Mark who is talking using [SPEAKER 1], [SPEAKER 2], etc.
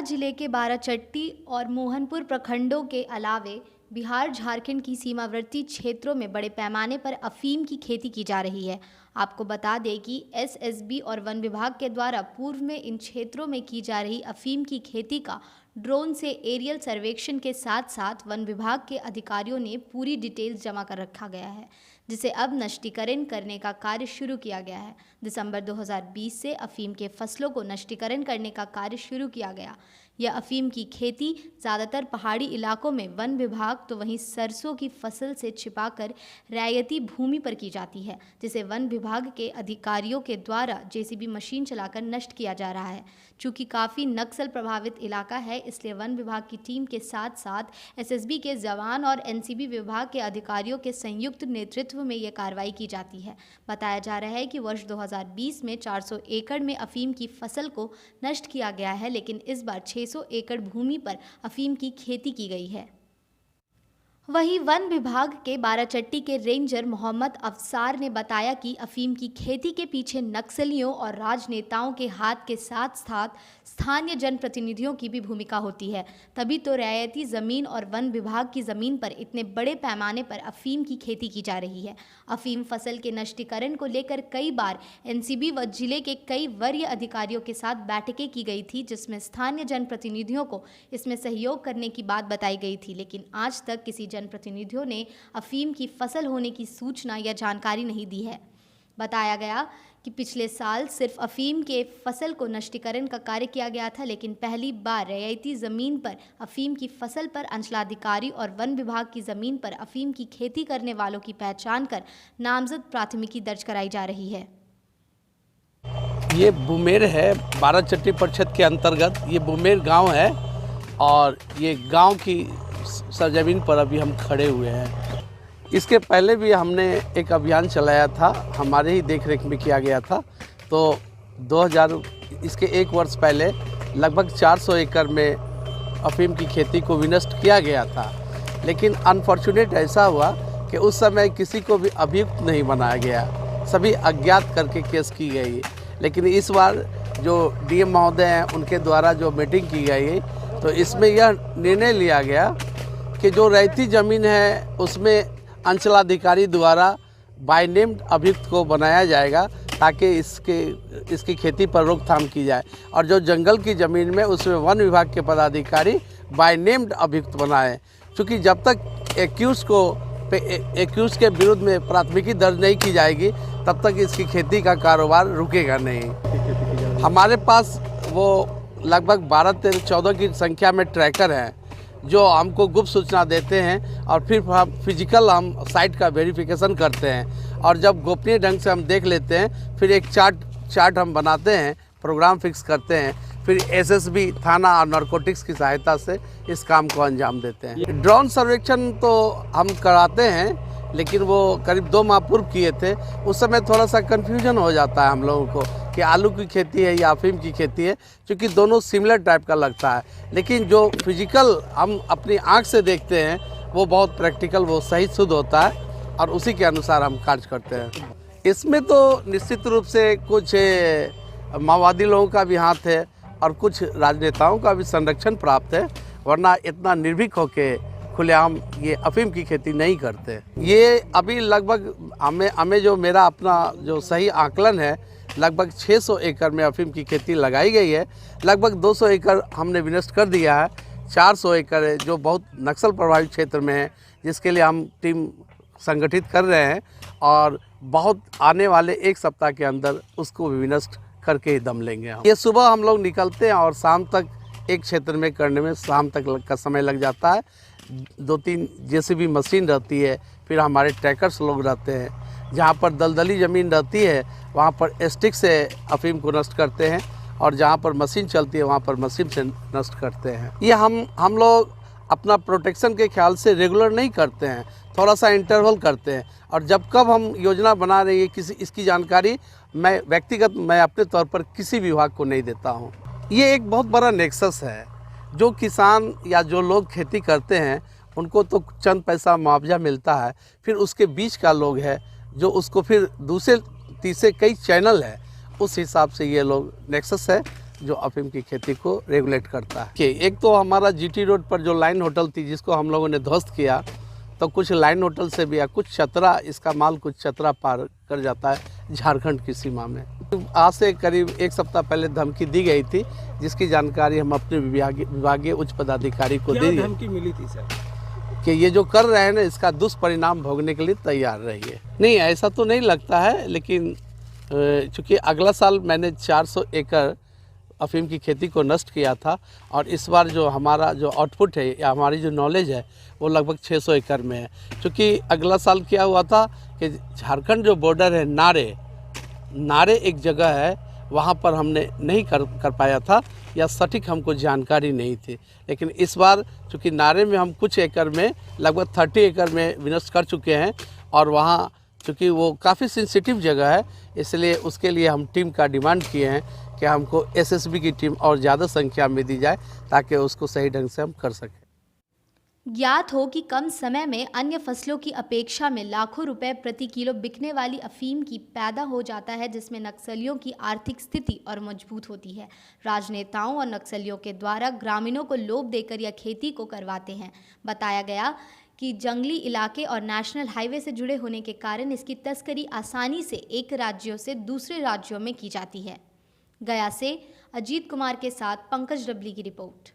[SPEAKER 1] जिले के बाराचट्टी और मोहनपुर प्रखंडों के अलावे बिहार झारखंड की सीमावर्ती क्षेत्रों में बड़े पैमाने पर अफीम की खेती की जा रही है। आपको बता दें कि एसएसबी और वन विभाग के द्वारा पूर्व में इन क्षेत्रों में की जा रही अफीम की खेती का ड्रोन से एरियल सर्वेक्षण के साथ साथ वन विभाग के अधिकारियों ने पूरी डिटेल्स जमा कर रखा गया है, जिसे अब नष्टीकरण करने का कार्य शुरू किया गया है। दिसंबर 2020 से अफीम के फसलों को नष्टीकरण करने का कार्य शुरू किया गया। यह अफीम की खेती ज़्यादातर पहाड़ी इलाकों में वन विभाग तो वहीं सरसों की फसल से छिपाकर रैयती भूमि पर की जाती है, जिसे वन विभाग के अधिकारियों के द्वारा जेसीबी मशीन चलाकर नष्ट किया जा रहा है। चूँकि काफ़ी नक्सल प्रभावित इलाका है, इसलिए वन विभाग की टीम के साथ साथ एसएसबी के जवान और एनसीबी विभाग के अधिकारियों के संयुक्त नेतृत्व में यह कार्रवाई की जाती है। बताया जा रहा है कि वर्ष 2020 में 400 एकड़ में अफीम की फसल को नष्ट किया गया है, लेकिन इस बार 600 एकड़ भूमि पर अफीम की खेती की गई है। वहीं वन विभाग के बाराचट्टी के रेंजर मोहम्मद अफसार ने बताया कि अफीम की खेती के पीछे नक्सलियों और राजनेताओं के हाथ के साथ साथ स्थानीय जनप्रतिनिधियों की भी भूमिका होती है, तभी तो रियायती ज़मीन और वन विभाग की ज़मीन पर इतने बड़े पैमाने पर अफीम की खेती की जा रही है। अफीम फसल के नष्टीकरण को लेकर कई बार एनसीबी व जिले के कई वरीय अधिकारियों के साथ बैठकें की गई थी, जिसमें स्थानीय जनप्रतिनिधियों को इसमें सहयोग करने की बात बताई गई थी, लेकिन आज तक किसी जनप्रतिनिधियों ने अफीम की फसल होने की सूचना या जानकारी नहीं दी है। बताया गया कि पिछले साल सिर्फ अफीम के फसल को नष्टीकरण का कार्य किया गया था, लेकिन पहली बार रियायती ज़मीन पर अफीम की फसल पर अंचलाधिकारी और वन विभाग की ज़मीन पर अफीम की खेती करने वालों की पहचान कर नामजद प्राथमिकी दर्ज कराई जा रही है।
[SPEAKER 2] ये बुमेर है, बाराचट्टी परिषद के अंतर्गत ये बुमेर गांव है और ये गांव की सरजमीन पर अभी हम खड़े हुए हैं। इसके पहले भी हमने एक अभियान चलाया था, हमारे ही देखरेख में किया गया था। तो 2000 इसके एक वर्ष पहले लगभग 400 एकड़ में अफीम की खेती को विनष्ट किया गया था, लेकिन अनफॉर्चुनेट ऐसा हुआ कि उस समय किसी को भी अभियुक्त नहीं बनाया गया, सभी अज्ञात करके केस की गई। लेकिन इस बार जो डीएम महोदय हैं उनके द्वारा जो मीटिंग की गई, तो इसमें यह निर्णय लिया गया कि जो रैयती ज़मीन है उसमें अंचलाधिकारी द्वारा बाय नेम अभियुक्त को बनाया जाएगा, ताकि इसकी खेती पर रोकथाम की जाए, और जो जंगल की ज़मीन में उसमें वन विभाग के पदाधिकारी बाय नेम्ड अभियुक्त बनाए। क्योंकि जब तक एक्यूज के विरुद्ध में प्राथमिकी दर्ज नहीं की जाएगी, तब तक इसकी खेती का कारोबार रुकेगा नहीं। हमारे पास वो लगभग 12-14 की संख्या में ट्रैकर हैं जो हमको गुप्त सूचना देते हैं, और फिर हम फिजिकल साइट का वेरिफिकेशन करते हैं, और जब गोपनीय ढंग से हम देख लेते हैं, फिर एक चार्ट हम बनाते हैं, प्रोग्राम फिक्स करते हैं, फिर एसएसबी थाना और नारकोटिक्स की सहायता से इस काम को अंजाम देते हैं। ड्रोन सर्वेक्षण तो हम कराते हैं, लेकिन वो करीब 2 माह पूर्व किए थे। उस समय थोड़ा सा कन्फ्यूजन हो जाता है हम लोगों को कि आलू की खेती है या अफीम की खेती है, क्योंकि दोनों सिमिलर टाइप का लगता है। लेकिन जो फिजिकल हम अपनी आंख से देखते हैं वो बहुत प्रैक्टिकल, वो सही शुद्ध होता है, और उसी के अनुसार हम कार्य करते हैं। इसमें तो निश्चित रूप से कुछ माओवादी लोगों का भी हाथ है और कुछ राजनेताओं का भी संरक्षण प्राप्त है, वरना इतना निर्भीक होके खुलेआम ये अफीम की खेती नहीं करते। ये अभी लगभग हमें जो मेरा अपना जो सही आकलन है, लगभग 600 एकड़ में अफीम की खेती लगाई गई है। लगभग 200 एकड़ हमने विनष्ट कर दिया है। 400 एकड़ है जो बहुत नक्सल प्रभावित क्षेत्र में है, जिसके लिए हम टीम संगठित कर रहे हैं, और बहुत आने वाले 1 सप्ताह के अंदर उसको विनष्ट करके ही दम लेंगे हम। ये सुबह हम लोग निकलते हैं और शाम तक एक क्षेत्र में करने में शाम तक का समय लग जाता है। 2-3 जेसीबी मशीन रहती है, फिर हमारे ट्रैकर्स लोग रहते हैं। जहाँ पर दलदली ज़मीन रहती है वहाँ पर स्टिक से अफीम को नष्ट करते हैं, और जहाँ पर मशीन चलती है वहाँ पर मशीन से नष्ट करते हैं। ये हम लोग अपना प्रोटेक्शन के ख्याल से रेगुलर नहीं करते हैं, थोड़ा सा इंटरवल करते हैं, और जब कब हम योजना बना रहे हैं इसकी जानकारी मैं अपने तौर पर किसी विभाग को नहीं देता हूँ। ये एक बहुत बड़ा नेक्सस है। जो किसान या जो लोग खेती करते हैं उनको तो चंद पैसा मुआवजा मिलता है, फिर उसके बीच का लोग है जो उसको फिर दूसरे तीसरे कई चैनल है, उस हिसाब से ये लोग नेक्सस है। जो अफीम की खेती को रेगुलेट करता है। कि एक तो हमारा जीटी रोड पर जो लाइन होटल थी जिसको हम लोगों ने ध्वस्त किया, तो कुछ लाइन होटल से भी या कुछ चतरा, इसका माल कुछ चतरा पार कर जाता है झारखंड की सीमा में। आज से करीब एक सप्ताह पहले धमकी दी गई थी, जिसकी जानकारी हम अपने विभागीय उच्च पदाधिकारी को दी।
[SPEAKER 3] धमकी मिली थी सर
[SPEAKER 2] कि ये जो कर रहे हैं ना, इसका दुष्परिणाम भोगने के लिए तैयार रहिए। नहीं, ऐसा तो नहीं लगता है, लेकिन चूँकि अगला साल मैंने 400 एकड़ अफीम की खेती को नष्ट किया था, और इस बार जो हमारा जो आउटपुट है या हमारी जो नॉलेज है वो लगभग 600 एकड़ में है। क्योंकि अगला साल क्या हुआ था कि झारखंड जो बॉर्डर है, नारे एक जगह है, वहाँ पर हमने नहीं कर पाया था, या सटीक हमको जानकारी नहीं थी। लेकिन इस बार चूँकि नारे में हम कुछ एकड़ में लगभग 30 एकड़ में विनष्ट कर चुके हैं, और वहाँ चूँकि वो काफ़ी सेंसिटिव जगह है, इसलिए उसके लिए हम टीम का डिमांड किए हैं कि हमको एसएसबी की टीम और ज़्यादा संख्या में दी जाए, ताकि उसको सही ढंग से हम कर सकें।
[SPEAKER 1] ज्ञात हो कि कम समय में अन्य फसलों की अपेक्षा में लाखों रुपए प्रति किलो बिकने वाली अफीम की पैदा हो जाता है, जिसमें नक्सलियों की आर्थिक स्थिति और मजबूत होती है। राजनेताओं और नक्सलियों के द्वारा ग्रामीणों को लोभ देकर यह खेती को करवाते हैं। बताया गया कि जंगली इलाके और नेशनल हाईवे से जुड़े होने के कारण इसकी तस्करी आसानी से एक राज्यों से दूसरे राज्यों में की जाती है। गया से अजीत कुमार के साथ पंकज डबली की रिपोर्ट।